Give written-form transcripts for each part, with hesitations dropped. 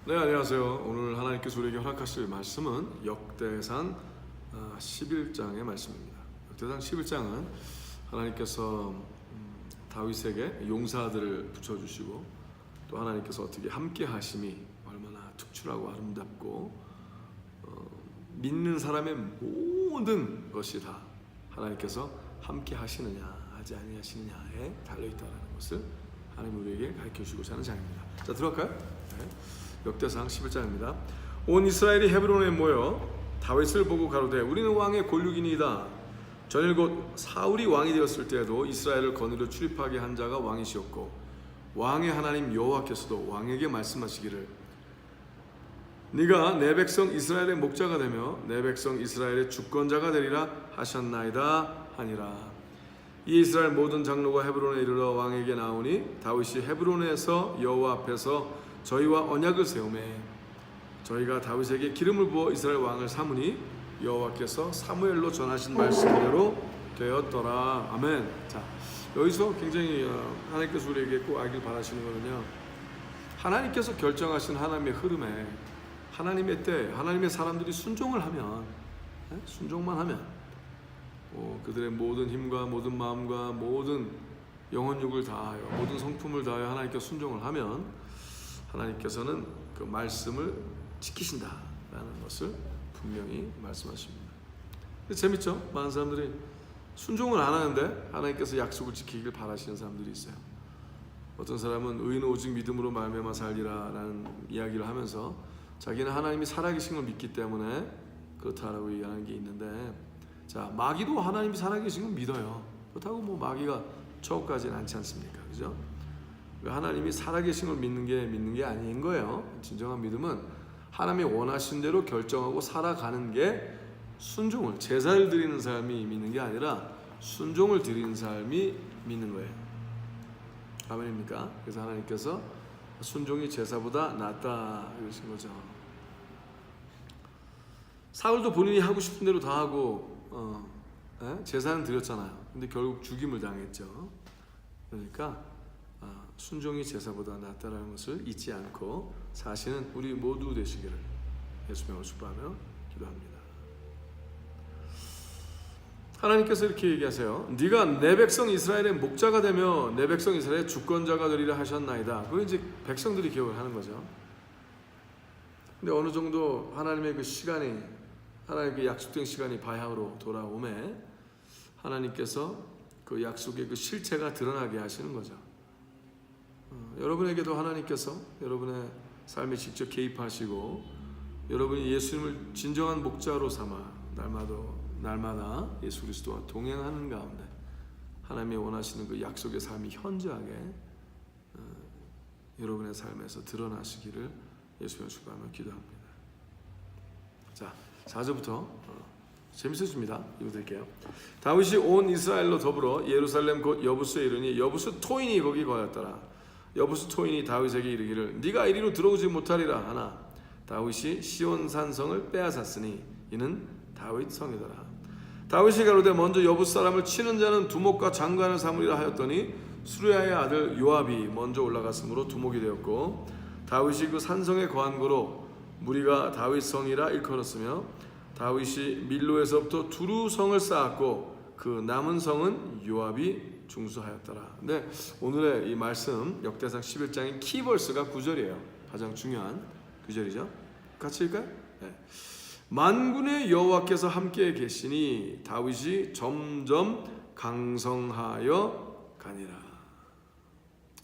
네, 안녕하세요. 오늘 하나님께서 우리에게 허락하실 말씀은 역대상 11장의 말씀입니다. 역대상 11장은 하나님께서 다윗에게 용사들을 붙여주시고 또 하나님께서 어떻게 함께 하심이 얼마나 특출하고 아름답고 믿는 사람의 모든 것이 다 하나님께서 함께 하시느냐 하지 아니하시느냐에 달려있다는 것을 하나님 우리에게 가르쳐주시고자 하는 장입니다. 자, 들어갈까요? 네. 역대상 11장입니다. 온 이스라엘이 헤브론에 모여 다윗을 보고 가로되 우리는 왕의 골육이니이다. 전일 곧 사울이 왕이 되었을 때에도 이스라엘을 거느려 출입하게 한 자가 왕이시었고 왕의 하나님 여호와께서도 왕에게 말씀하시기를 네가 내 백성 이스라엘의 목자가 되며 내 백성 이스라엘의 주권자가 되리라 하셨나이다 하니라. 이 이스라엘 모든 장로가 헤브론에 이르러 왕에게 나오니 다윗이 헤브론에서 여호와 앞에서 저희와 언약을 세우매 저희가 다윗에게 기름을 부어 이스라엘 왕을 삼으니 여호와께서 사무엘로 전하신 말씀대로 되었더라. 아멘. 자, 여기서 굉장히 하나님께서 우리에게 꼭 알길 바라시는 거는요, 하나님께서 결정하신 하나님의 흐름에 하나님의 때 하나님의 사람들이 순종을 하면, 순종만 하면 그들의 모든 힘과 모든 마음과 모든 영혼육을 다하여 모든 성품을 다하여 하나님께 순종을 하면 하나님께서는 그 말씀을 지키신다라는 것을 분명히 말씀하십니다. 재밌죠? 많은 사람들이 순종을 안 하는데 하나님께서 약속을 지키길 바라시는 사람들이 있어요. 어떤 사람은 의인은 오직 믿음으로 말미암아 살리라라는 이야기를 하면서 자기는 하나님이 살아계신 걸 믿기 때문에 그렇다라고 얘기하는 게 있는데, 자, 마귀도 하나님이 살아계신 걸 믿어요. 그렇다고 뭐 마귀가 처우까지는 않지 않습니까? 그죠? 하나님이 살아계신 걸 믿는 게 아닌 거예요. 진정한 믿음은 하나님이 원하신 대로 결정하고 살아가는 게 순종을, 제사를 드리는 사람이 믿는 게 아니라 순종을 드리는 사람이 믿는 거예요. 아멘입니까? 그래서 하나님께서 순종이 제사보다 낫다 이러신 거죠. 사울도 본인이 하고 싶은 대로 다 하고 제사는 드렸잖아요. 근데 결국 죽임을 당했죠. 그러니까 순종이 제사보다 낫다라는 것을 잊지 않고 사시는 우리 모두 되시기를 예수님을 축복하며 기도합니다. 하나님께서 이렇게 얘기하세요. 네가 내 백성 이스라엘의 목자가 되며 내 백성 이스라엘의 주권자가 되리라 하셨나이다. 그건 이제 백성들이 기억을 하는 거죠. 근데 어느 정도 하나님의 그 시간이, 하나님의 그 약속된 시간이 바야흐로 돌아오매 하나님께서 그 약속의 그 실체가 드러나게 하시는 거죠. 여러분에게도 하나님께서 여러분의 삶에 직접 개입하시고 여러분이 예수님을 진정한 목자로 삼아 날마다 예수 그리스도와 동행하는 가운데 하나님이 원하시는 그 약속의 삶이 현저하게 여러분의 삶에서 드러나시기를 예수님을 축복하며 기도합니다. 자, 4절부터 재밌어집니다. 읽어드릴게요. 다윗이 온 이스라엘로 더불어 예루살렘 곧 여부스에 이르니 여부스 토인이 거기 거하였더라. 여부스 토인이 다윗에게 이르기를 네가 이리로 들어오지 못하리라 하나 다윗이 시온 산성을 빼앗았으니 이는 다윗 성이더라. 다윗이 가로되 먼저 여부스 사람을 치는 자는 두목과 장관을 삼으리라 하였더니 수르야의 아들 요압이 먼저 올라갔으므로 두목이 되었고 다윗이 그 산성에 거한 고로 무리가 다윗 성이라 일컬었으며 다윗이 밀로에서부터 두루 성을 쌓았고 그 남은 성은 요압이 중수하였더라. 근데 오늘의 이 말씀 역대상 11장의 키버스가 9절이에요. 가장 중요한 9절이죠. 같이 읽을까요? 네. 만군의 여호와께서 함께 계시니 다윗이 점점 강성하여 가니라.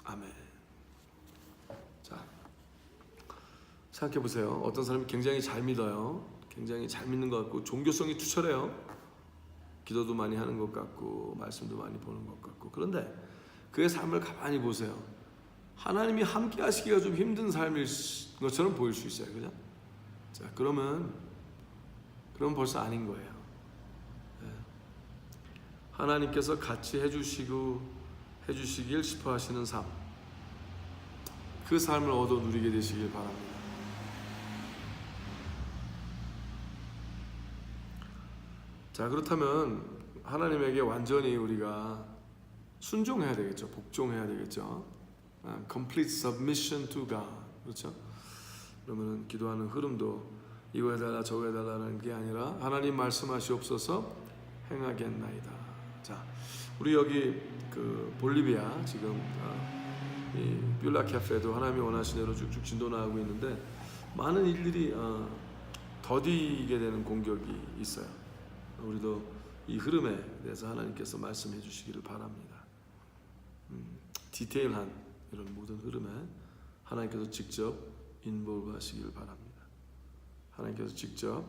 아멘. 자, 생각해 보세요. 어떤 사람이 굉장히 잘 믿어요. 굉장히 잘 믿는 것 같고 종교성이 투철해요. 기도도 많이 하는 것 같고 말씀도 많이 보는 것 같고, 그런데 그의 삶을 가만히 보세요. 하나님이 함께 하시기가 좀 힘든 삶일 것처럼 보일 수 있어요. 그죠? 자, 그러면 벌써 아닌 거예요. 하나님께서 같이 해주시길 싶어 하시는 삶, 그 삶을 얻어 누리게 되시길 바랍니다. 자, 그렇다면 하나님에게 완전히 우리가 순종해야 되겠죠. 복종해야 되겠죠. Complete submission to God. 그렇죠? 그러면은 기도하는 흐름도 이거 해달라 저거 해달라는 게 아니라 하나님 말씀하시옵소서 행하겠나이다. 자, 우리 여기 그 볼리비아 지금 이 뷸라 카페도 하나님이 원하시는 대로 쭉쭉 진도 나가고 있는데 많은 일들이 더디게 되는 공격이 있어요. 우리도 이 흐름에 대해서 하나님께서 말씀해 주시기를 바랍니다. 디테일한 이런 모든 흐름에 하나님께서 직접 인볼브 하시기를 바랍니다. 하나님께서 직접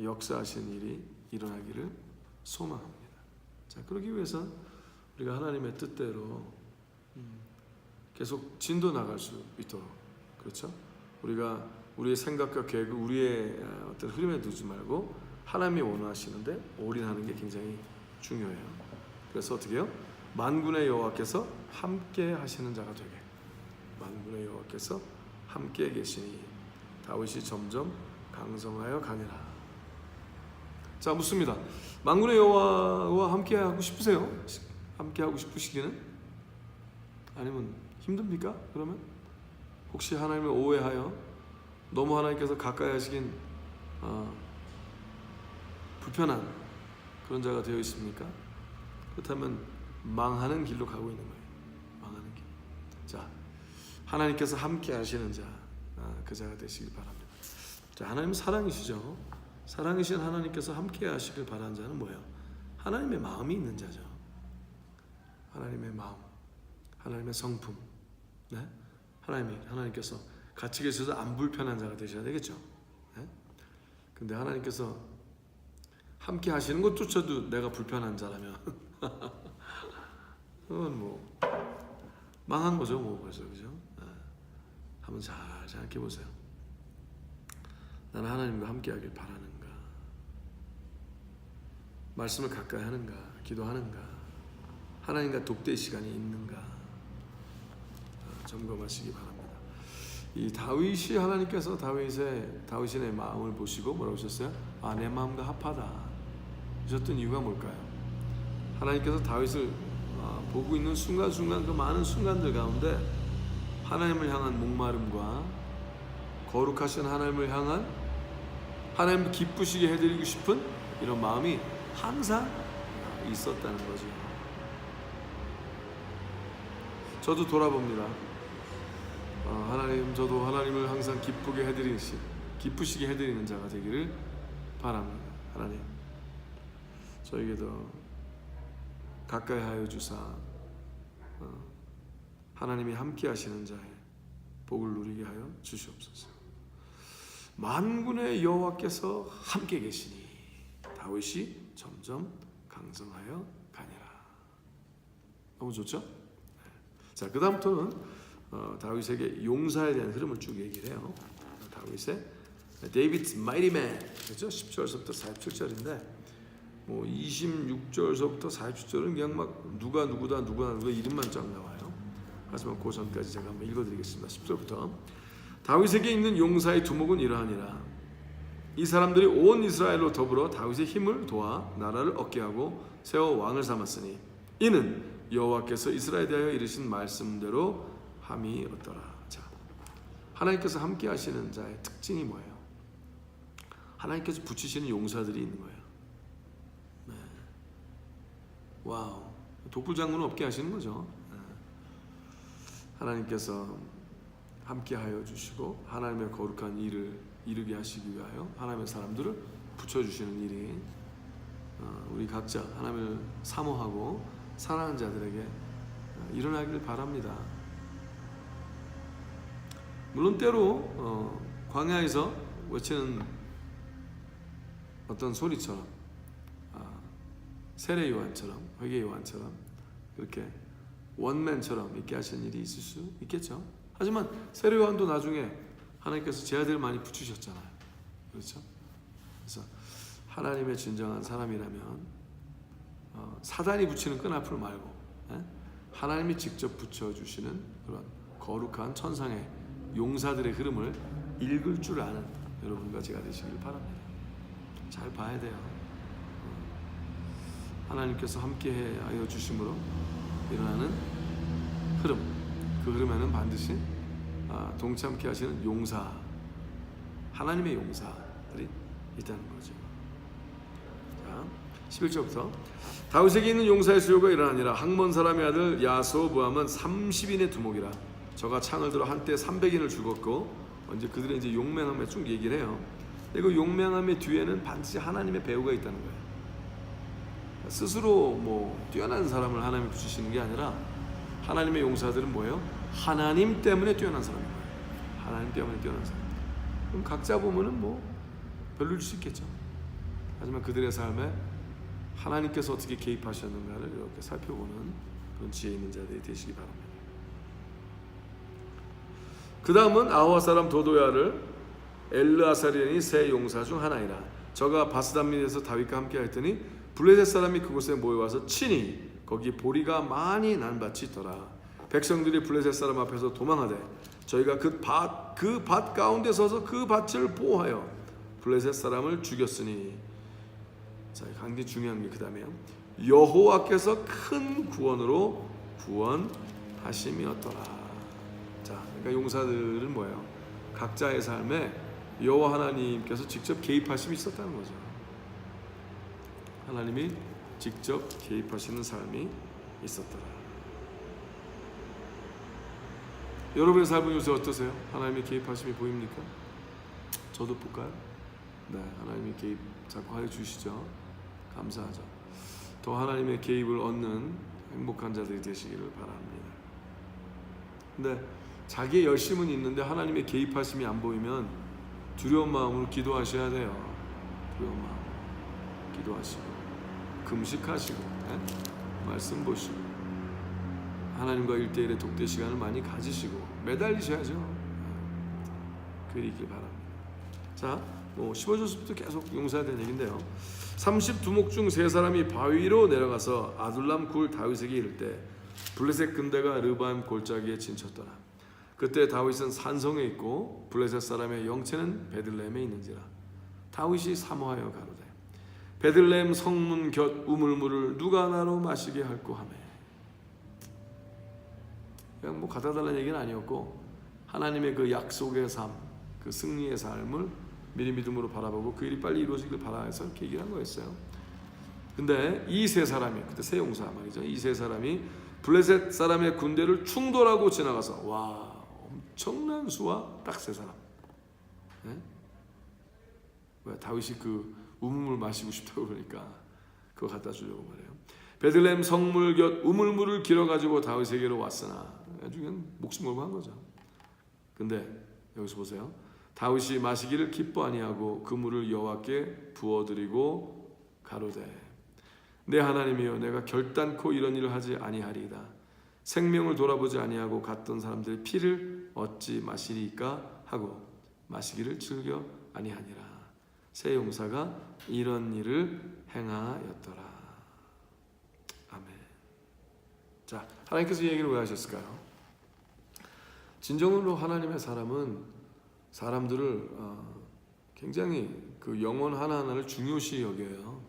역사하시는 일이 일어나기를 소망합니다. 자, 그러기 위해서 우리가 하나님의 뜻대로 계속 진도 나갈 수 있도록, 그렇죠? 우리가 우리의 생각과 계획을 우리의 어떤 흐름에 두지 말고 하나님이 원하시는데 올인하는 게 굉장히 중요해요. 그래서 어떻게 해요? 만군의 여호와께서 함께 하시는 자가 되게, 만군의 여호와께서 함께 계시니 다윗이 점점 강성하여 가니라. 자, 묻습니다. 만군의 여호와와 함께 하고 싶으세요? 함께 하고 싶으시기는? 아니면 힘듭니까? 그러면 혹시 하나님을 오해하여 너무 하나님께서 가까이 하시긴 불편한 그런 자가 되어 있습니까? 그렇다면 망하는 길로 가고 있는 거예요. 망하는 길. 자, 하나님께서 함께 하시는 자, 그 자가 되시길 바랍니다. 자, 하나님 사랑이시죠. 사랑이신 하나님께서 함께 하시길 바라는 자는 뭐예요? 하나님의 마음이 있는 자죠. 하나님의 마음, 하나님의 성품. 네? 하나님께서 같이 계셔서 안 불편한 자가 되셔야 되겠죠. 네? 근데 하나님께서 함께 하시는 것조차도 내가 불편한 자라면 그건 뭐 망한 거죠, 뭐 벌써, 그죠? 네. 한번 잘 생각해 보세요. 나는 하나님과 함께하길 바라는가? 말씀을 가까이 하는가? 기도하는가? 하나님과 독대의 시간이 있는가? 점검하시기 바랍니다. 이 다윗이 하나님께서 다윗의 마음을 보시고 뭐라고 하셨어요? 내 마음과 합하다 하셨던 이유가 뭘까요? 하나님께서 다윗을 보고 있는 순간순간, 그 많은 순간들 가운데 하나님을 향한 목마름과 거룩하신 하나님을 향한, 하나님을 기쁘시게 해드리고 싶은 이런 마음이 항상 있었다는 거죠. 저도 돌아봅니다. 하나님, 저도 하나님을 항상 기쁘시게 해드리는 자가 되기를 바랍니다. 하나님, 저에게도 가까이 하여 주사 하나님이 함께 하시는 자의 복을 누리게 하여 주시옵소서. 만군의 여호와께서 함께 계시니 다윗이 점점 강성하여 가니라. 너무 좋죠? 자, 그 다음부터는 다윗에게 용사에 대한 흐름을 쭉 얘기를 해요. 다윗의 데이비드's mighty man, 그렇죠? 10절서부터 47절인데 뭐 26절서부터 47절은 그냥 막 누가 누구다 이름만 쫙 나와요. 하지만 그 전까지 제가 한번 읽어드리겠습니다. 10절부터 다윗에게 있는 용사의 두목은 이러하니라. 이 사람들이 온 이스라엘로 더불어 다윗의 힘을 도와 나라를 얻게 하고 세워 왕을 삼았으니 이는 여호와께서 이스라엘에 대하여 이르신 말씀대로 함이 없더라. 자, 하나님께서 함께 하시는 자의 특징이 뭐예요? 하나님께서 붙이시는 용사들이 있는 거예요. 네. 와우, 독불장군은 없게 하시는 거죠. 네. 하나님께서 함께 하여 주시고 하나님의 거룩한 일을 이루게 하시기 위하여 하나님의 사람들을 붙여주시는 일이 우리 각자 하나님을 사모하고 사랑하는 자들에게 일어나기를 바랍니다. 물론 때로 광야에서 외치는 어떤 소리처럼 세례 요한처럼, 회개 요한처럼 그렇게 원맨처럼 있게 하시는 일이 있을 수 있겠죠. 하지만 세례 요한도 나중에 하나님께서 제 아들을 많이 붙이셨잖아요. 그렇죠? 그래서 하나님의 진정한 사람이라면 사단이 붙이는 끈앞을 말고 하나님이 직접 붙여주시는 그런 거룩한 천상의 용사들의 흐름을 읽을 줄 아는 여러분과 제가 되시길 바랍니다. 잘 봐야 돼요. 하나님께서 함께 하여 주심으로 일어나는 흐름, 그 흐름에는 반드시 동참케 하시는 용사, 하나님의 용사들이 있다는 거죠. 자, 11절부터 다윗에게 있는 용사의 수요가 일어나니라. 학몬 사람의 아들 야소부함은 30인의 두목이라. 저가 창을 들어 한때 300인을 죽었고, 이제 그들의 이제 용맹함에 쭉 얘기를 해요. 근데 그 용맹함의 뒤에는 반드시 하나님의 배후가 있다는 거예요. 스스로 뭐 뛰어난 사람을 하나님이 붙이시는 게 아니라 하나님의 용사들은 뭐예요? 하나님 때문에 뛰어난 사람인 거예요. 하나님 때문에 뛰어난 사람. 그럼 각자 보면은 뭐 별로일 수 있겠죠. 하지만 그들의 삶에 하나님께서 어떻게 개입하셨는가를 이렇게 살펴보는 그런 지혜 있는 자들이 되시기 바랍니다. 그 다음은 아호와 사람 도도야를 엘르아사리니 세 용사 중 하나이라. 저가 바스담민에서 다윗과 함께 했더니 블레셋 사람이 그곳에 모여와서 친히 거기 보리가 많이 난 밭이 있더라. 백성들이 블레셋 사람 앞에서 도망하되 저희가 그 밭 가운데 서서 그 밭을 보호하여 블레셋 사람을 죽였으니. 자, 굉장히 중요한 게 그 다음에요. 여호와께서 큰 구원으로 구원하심이었더라. 자, 그러니까 용사들은 뭐예요? 각자의 삶에 여호와 하나님께서 직접 개입하심이 있었다는 거죠. 하나님이 직접 개입하시는 삶이 있었더라. 여러분의 삶은 요새 어떠세요? 하나님의 개입하심이 보입니까? 저도 볼까요? 네, 하나님의 개입 자꾸 하여 주시죠. 감사하죠. 더 하나님의 개입을 얻는 행복한 자들이 되시기를 바랍니다. 근데 자기의 열심은 있는데 하나님의 개입하심이 안 보이면 두려운 마음으로 기도하셔야 돼요. 두려운 마음으로 기도하시고 금식하시고 말씀 보시고 하나님과 1대1의 독대 시간을 많이 가지시고 매달리셔야죠. 그 일이 있길 바랍니다. 자, 15절부터 계속 용사에 대한 얘기인데요. 32목 중 3사람이 바위로 내려가서 아둘람 굴 다윗에게 이를 때 블레셋 군대가 르바임 골짜기에 진쳤더라. 그때 다윗은 산성에 있고 블레셋 사람의 영체는 베들레헴에 있는지라. 다윗이 사모하여 가로되 베들레헴 성문 곁 우물물을 누가 나로 마시게 할꼬 하매. 그냥 뭐 갖다 달라는 얘기는 아니었고 하나님의 그 약속의 삶, 그 승리의 삶을 미리 믿음으로 바라보고 그 일이 빨리 이루어지길 바라해서 이렇게 얘기를 한 거였어요. 근데 이 3사람이, 그때 세 용사 말이죠. 이 3사람이 블레셋 사람의 군대를 충돌하고 지나가서 와, 엄청난 수와 딱 3사람. 네? 왜 다윗이 그 우물물 마시고 싶다고 그러니까 그거 갖다 주려고 말해요. 베들레헴 성물 곁 우물물을 길어가지고 다윗에게로 왔으나 아주 그냥 목숨 걸고 한 거죠. 근데 여기서 보세요. 다윗이 마시기를 기뻐 아니하고 그 물을 여호와께 부어드리고 가로되 내 하나님이여 내가 결단코 이런 일을 하지 아니하리이다. 생명을 돌아보지 아니하고 갔던 사람들의 피를 어찌 마시리까 하고 마시기를 즐겨 아니하니라. 세 용사가 이런 일을 행하였더라. 아멘. 자, 하나님께서 이 얘기를 왜 하셨을까요? 진정으로 하나님의 사람은 사람들을 굉장히 그 영혼 하나하나를 중요시 여겨요.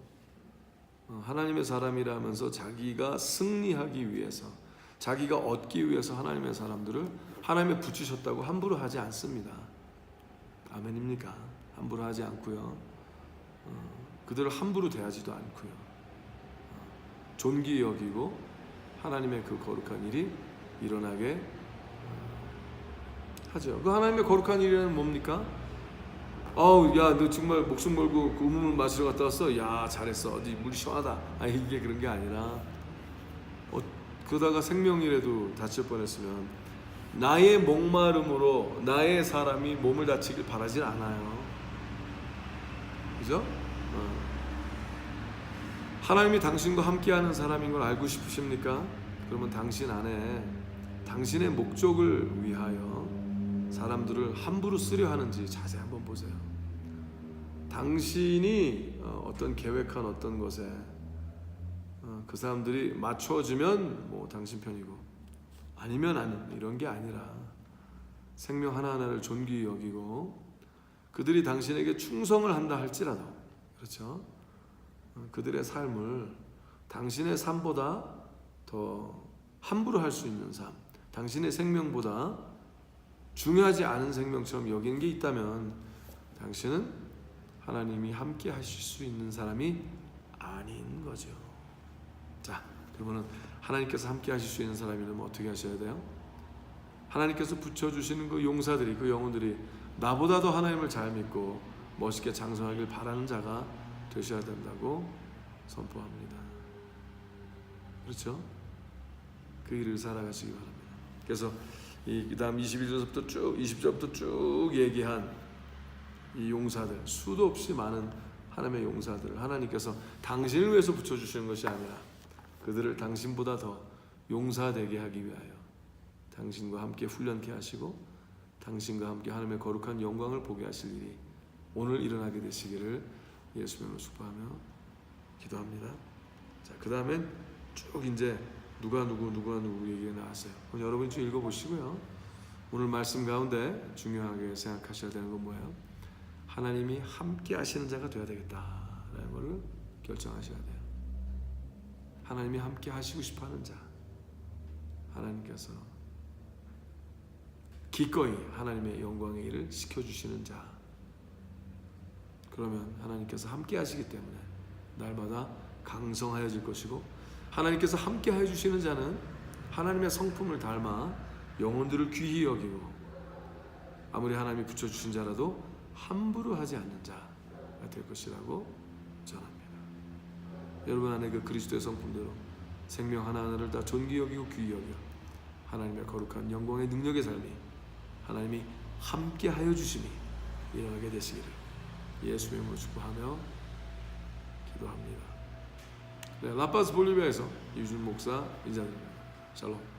하나님의 사람이라면서 자기가 승리하기 위해서, 자기가 얻기 위해서 하나님의 사람들을 하나님에 붙이셨다고 함부로 하지 않습니다. 아멘입니까? 함부로 하지 않고요. 그들을 함부로 대하지도 않고요. 존귀 여기고 하나님의 그 거룩한 일이 일어나게 하죠. 그 하나님의 거룩한 일이란 뭡니까? 야, 너 정말 목숨 걸고 그 우물 마시러 갔다 왔어? 야, 잘했어. 어디 물이 시원하다. 이게 그런 게 아니라 그러다가 생명이라도 다칠 뻔했으면 나의 목마름으로 나의 사람이 몸을 다치길 바라질 않아요. 그죠? 하나님이 당신과 함께하는 사람인 걸 알고 싶으십니까? 그러면 당신 안에 당신의 목적을 위하여 사람들을 함부로 쓰려 하는지 자세히 한번 보세요. 당신이 어떤 계획한 어떤 것에 그 사람들이 맞춰주면 뭐 당신 편이고 아니면 아닌 이런 게 아니라 생명 하나하나를 존귀히 여기고 그들이 당신에게 충성을 한다 할지라도 그렇죠? 그들의 삶을 당신의 삶보다 더 함부로 할 수 있는 삶, 당신의 생명보다 중요하지 않은 생명처럼 여기는 게 있다면 당신은 하나님이 함께 하실 수 있는 사람이 아닌 거죠. 자, 그러면은 하나님께서 함께 하실 수 있는 사람이라면 어떻게 하셔야 돼요? 하나님께서 붙여주시는 그 용사들이, 그 영혼들이 나보다 더 하나님을 잘 믿고 멋있게 장성하길 바라는 자가 되셔야 된다고 선포합니다. 그렇죠? 그 일을 살아가시기 바랍니다. 그래서 그 다음 21절부터 쭉 20절부터 쭉 얘기한 이 용사들, 수도 없이 많은 하나님의 용사들을 하나님께서 당신을 위해서 붙여주시는 것이 아니라 그들을 당신보다 더 용사되게 하기 위하여 당신과 함께 훈련케 하시고 당신과 함께 하나님의 거룩한 영광을 보게 하실 일이 오늘 일어나게 되시기를 예수님으로 축복하며 기도합니다. 자, 그 다음엔 쭉 이제 누가 누구 얘기가 나왔어요. 여러분 좀 읽어보시고요. 오늘 말씀 가운데 중요하게 생각하셔야 되는 건 뭐예요? 하나님이 함께 하시는 자가 되어야 되겠다라는 것을 결정하셔야 돼요. 하나님이 함께 하시고 싶어하는 자, 하나님께서 기꺼이 하나님의 영광의 일을 시켜주시는 자, 그러면 하나님께서 함께 하시기 때문에 날마다 강성하여질 것이고, 하나님께서 함께 해주시는 자는 하나님의 성품을 닮아 영혼들을 귀히 여기고 아무리 하나님이 붙여주신 자라도 함부로 하지 않는 자가 될 것이라고 전합니다. 여러분 안에 그 그리스도의 성품대로 생명 하나하나를 다 존귀 여기고 귀히 여겨 하나님의 거룩한 영광의 능력의 삶이 하나님이 함께 하여 주심이 일어나게 되시기를 예수의 이름으로 축복하며 기도합니다. 네, 라파스 볼리비아에서 유준 목사 인사드립니다. 샬롬.